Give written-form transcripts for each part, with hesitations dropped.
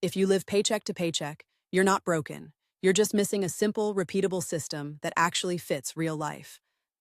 If you live paycheck to paycheck, you're not broken. You're just missing a simple, repeatable system that actually fits real life.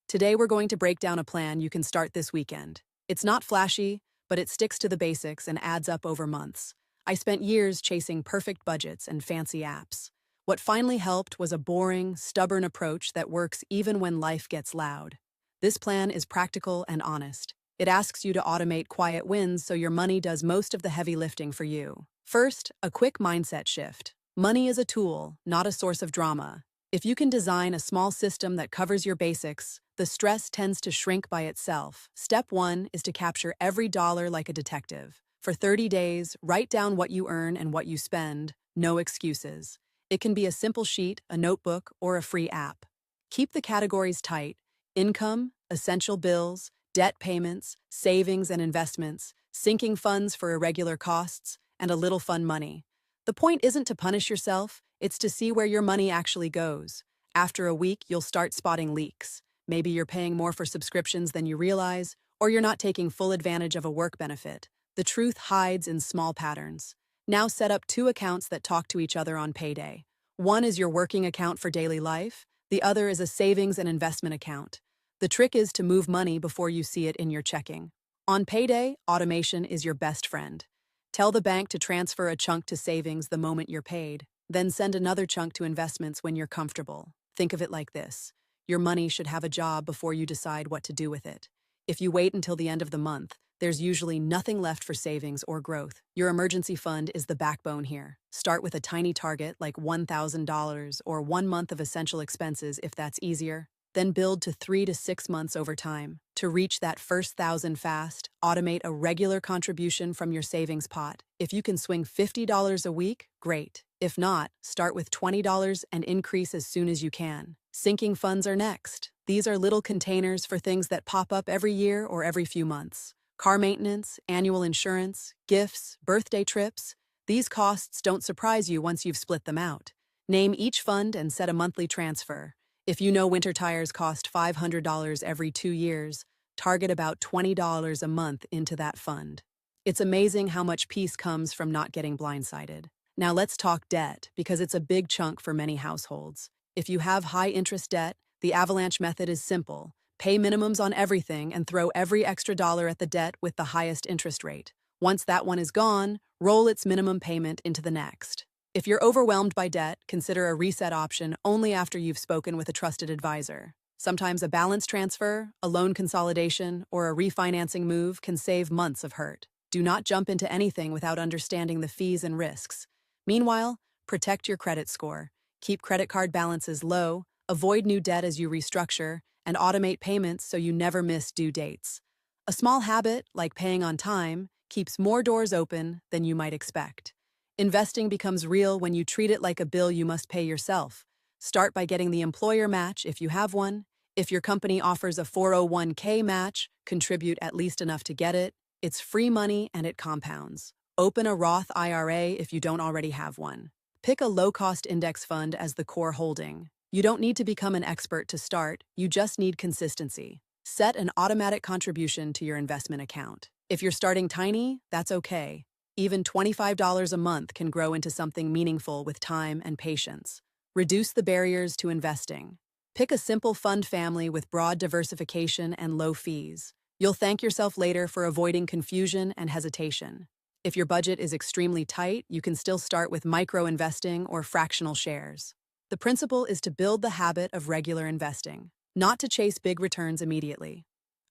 Today, we're going to break down a plan you can start this weekend. It's not flashy, but it sticks to the basics and adds up over months. I spent years chasing perfect budgets and fancy apps. What finally helped was a boring, stubborn approach that works even when life gets loud. This plan is practical and honest. It asks you to automate quiet wins so your money does most of the heavy lifting for you. First, a quick mindset shift. Money is a tool, not a source of drama. If you can design a small system that covers your basics, the stress tends to shrink by itself. Step 1 is to capture every dollar like a detective. For 30 days, write down what you earn and what you spend, no excuses. It can be a simple sheet, a notebook, or a free app. Keep the categories tight: income, essential bills, debt payments, savings and investments, sinking funds for irregular costs, and a little fun money. The point isn't to punish yourself, it's to see where your money actually goes. After a week, you'll start spotting leaks. Maybe you're paying more for subscriptions than you realize, or you're not taking full advantage of a work benefit. The truth hides in small patterns. Now set up 2 accounts that talk to each other on payday. One is your working account for daily life, the other is a savings and investment account. The trick is to move money before you see it in your checking. On payday, automation is your best friend. Tell the bank to transfer a chunk to savings the moment you're paid, then send another chunk to investments when you're comfortable. Think of it like this: your money should have a job before you decide what to do with it. If you wait until the end of the month, there's usually nothing left for savings or growth. Your emergency fund is the backbone here. Start with a tiny target like $1,000 or 1 month of essential expenses if that's easier. Then build to 3 to 6 months over time. To reach that first 1,000 fast, automate a regular contribution from your savings pot. If you can swing $50 a week, great. If not, start with $20 and increase as soon as you can. Sinking funds are next. These are little containers for things that pop up every year or every few months. Car maintenance, annual insurance, gifts, birthday trips. These costs don't surprise you once you've split them out. Name each fund and set a monthly transfer. If you know winter tires cost $500 every 2 years, target about $20 a month into that fund. It's amazing how much peace comes from not getting blindsided. Now let's talk debt, because it's a big chunk for many households. If you have high-interest debt, the avalanche method is simple. Pay minimums on everything and throw every extra dollar at the debt with the highest interest rate. Once that one is gone, roll its minimum payment into the next. If you're overwhelmed by debt, consider a reset option only after you've spoken with a trusted advisor. Sometimes a balance transfer, a loan consolidation, or a refinancing move can save months of hurt. Do not jump into anything without understanding the fees and risks. Meanwhile, protect your credit score. Keep credit card balances low, avoid new debt as you restructure, and automate payments so you never miss due dates. A small habit, like paying on time, keeps more doors open than you might expect. Investing becomes real when you treat it like a bill you must pay yourself. Start by getting the employer match if you have one. If your company offers a 401k match, contribute at least enough to get it. It's free money and it compounds. Open a Roth IRA if you don't already have one. Pick a low-cost index fund as the core holding. You don't need to become an expert to start, you just need consistency. Set an automatic contribution to your investment account. If you're starting tiny, that's okay. Even $25 a month can grow into something meaningful with time and patience. Reduce the barriers to investing. Pick a simple fund family with broad diversification and low fees. You'll thank yourself later for avoiding confusion and hesitation. If your budget is extremely tight, you can still start with micro-investing or fractional shares. The principle is to build the habit of regular investing, not to chase big returns immediately.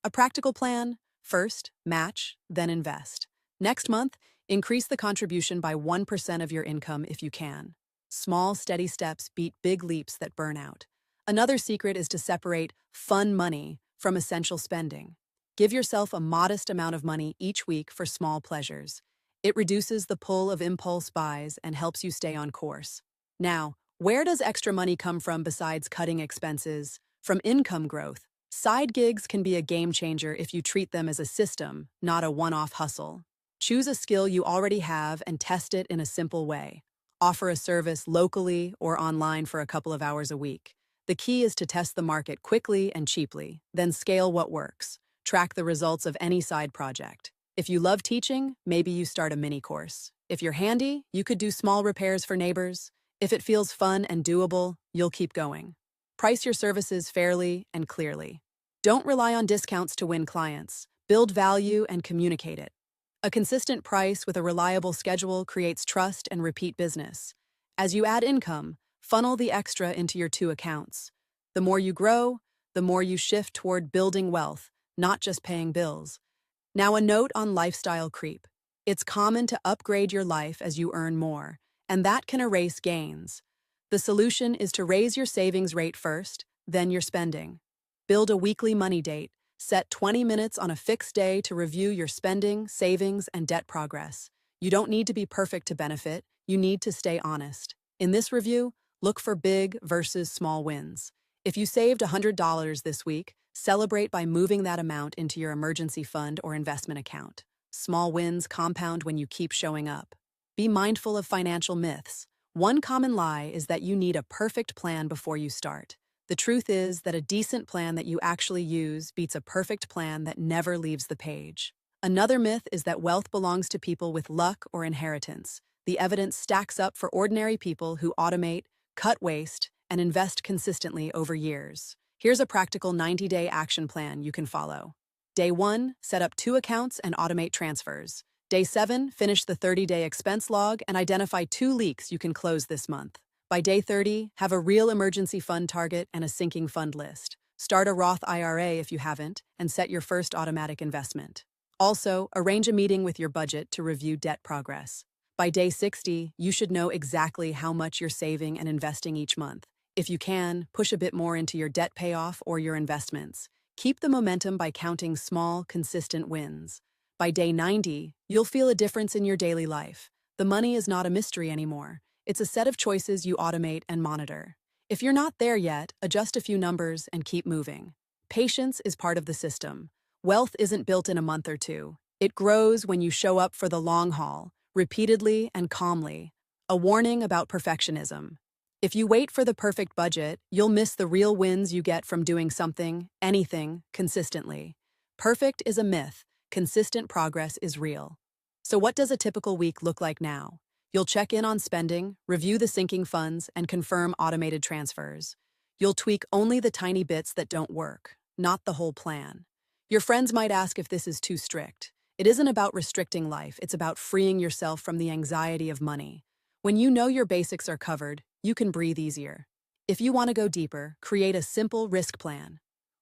A practical plan: first, match, then invest. Next month, increase the contribution by 1% of your income if you can. Small, steady steps beat big leaps that burn out. Another secret is to separate fun money from essential spending. Give yourself a modest amount of money each week for small pleasures. It reduces the pull of impulse buys and helps you stay on course. Now, where does extra money come from besides cutting expenses? From income growth. Side gigs can be a game changer if you treat them as a system, not a one-off hustle. Choose a skill you already have and test it in a simple way. Offer a service locally or online for a couple of hours a week. The key is to test the market quickly and cheaply, then scale what works. Track the results of any side project. If you love teaching, maybe you start a mini course. If you're handy, you could do small repairs for neighbors. If it feels fun and doable, you'll keep going. Price your services fairly and clearly. Don't rely on discounts to win clients. Build value and communicate it. A consistent price with a reliable schedule creates trust and repeat business. As you add income, funnel the extra into your two accounts. The more you grow, the more you shift toward building wealth, not just paying bills. Now, a note on lifestyle creep. It's common to upgrade your life as you earn more, and that can erase gains. The solution is to raise your savings rate first, then your spending. Build a weekly money date. Set 20 minutes on a fixed day to review your spending, savings, and debt progress. You don't need to be perfect to benefit, you need to stay honest. In this review, look for big versus small wins. If you saved $100 this week, celebrate by moving that amount into your emergency fund or investment account. Small wins compound when you keep showing up. Be mindful of financial myths. One common lie is that you need a perfect plan before you start. The truth is that a decent plan that you actually use beats a perfect plan that never leaves the page. Another myth is that wealth belongs to people with luck or inheritance. The evidence stacks up for ordinary people who automate, cut waste, and invest consistently over years. Here's a practical 90-day action plan you can follow. Day 1, set up 2 accounts and automate transfers. Day 7, finish the 30-day expense log and identify 2 leaks you can close this month. By day 30, have a real emergency fund target and a sinking fund list. Start a Roth IRA if you haven't, and set your first automatic investment. Also, arrange a meeting with your budget to review debt progress. By day 60, you should know exactly how much you're saving and investing each month. If you can, push a bit more into your debt payoff or your investments. Keep the momentum by counting small, consistent wins. By day 90, you'll feel a difference in your daily life. The money is not a mystery anymore. It's a set of choices you automate and monitor. If you're not there yet, adjust a few numbers and keep moving. Patience is part of the system. Wealth isn't built in a month or two. It grows when you show up for the long haul, repeatedly and calmly. A warning about perfectionism. If you wait for the perfect budget, you'll miss the real wins you get from doing something, anything, consistently. Perfect is a myth. Consistent progress is real. So what does a typical week look like now? You'll check in on spending, review the sinking funds, and confirm automated transfers. You'll tweak only the tiny bits that don't work, not the whole plan. Your friends might ask if this is too strict. It isn't about restricting life, it's about freeing yourself from the anxiety of money. When you know your basics are covered, you can breathe easier. If you want to go deeper, create a simple risk plan.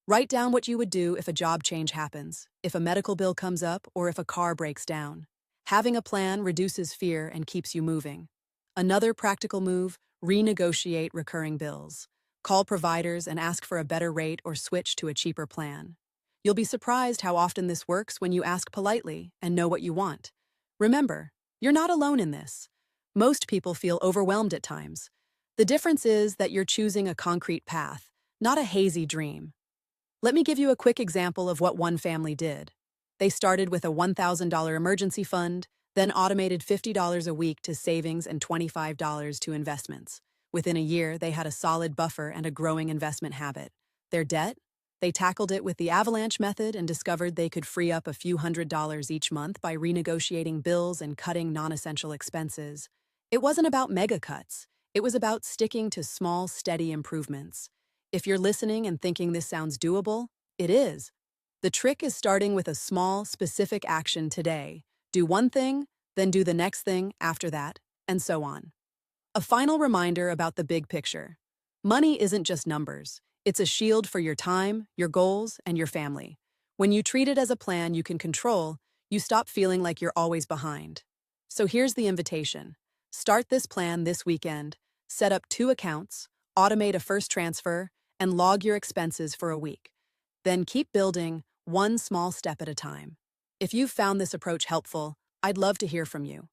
Write down what you would do if a job change happens, if a medical bill comes up, or if a car breaks down. Having a plan reduces fear and keeps you moving. Another practical move, renegotiate recurring bills. Call providers and ask for a better rate or switch to a cheaper plan. You'll be surprised how often this works when you ask politely and know what you want. Remember, you're not alone in this. Most people feel overwhelmed at times. The difference is that you're choosing a concrete path, not a hazy dream. Let me give you a quick example of what one family did. They started with a $1,000 emergency fund, then automated $50 a week to savings and $25 to investments. Within a year, they had a solid buffer and a growing investment habit. Their debt? They tackled it with the avalanche method and discovered they could free up a few $100s each month by renegotiating bills and cutting non-essential expenses. It wasn't about mega cuts. It was about sticking to small, steady improvements. If you're listening and thinking this sounds doable, it is. The trick is starting with a small, specific action today. Do one thing, then do the next thing after that, and so on. A final reminder about the big picture. Money isn't just numbers. It's a shield for your time, your goals, and your family. When you treat it as a plan you can control, you stop feeling like you're always behind. So here's the invitation. Start this plan this weekend, set up 2 accounts, automate a first transfer, and log your expenses for a week. Then keep building, one small step at a time. If you've found this approach helpful, I'd love to hear from you.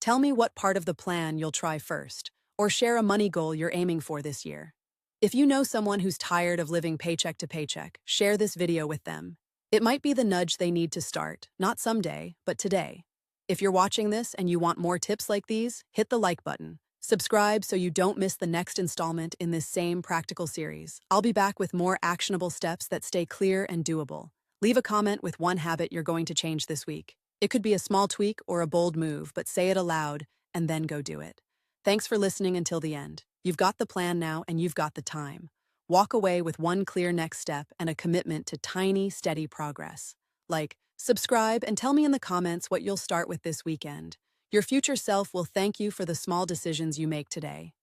Tell me what part of the plan you'll try first, or share a money goal you're aiming for this year. If you know someone who's tired of living paycheck to paycheck, share this video with them. It might be the nudge they need to start, not someday, but today. If you're watching this and you want more tips like these, hit the like button. Subscribe so you don't miss the next installment in this same practical series. I'll be back with more actionable steps that stay clear and doable. Leave a comment with one habit you're going to change this week. It could be a small tweak or a bold move, but say it aloud and then go do it. Thanks for listening until the end. You've got the plan now and you've got the time. Walk away with one clear next step and a commitment to tiny, steady progress. Like, subscribe and tell me in the comments what you'll start with this weekend. Your future self will thank you for the small decisions you make today.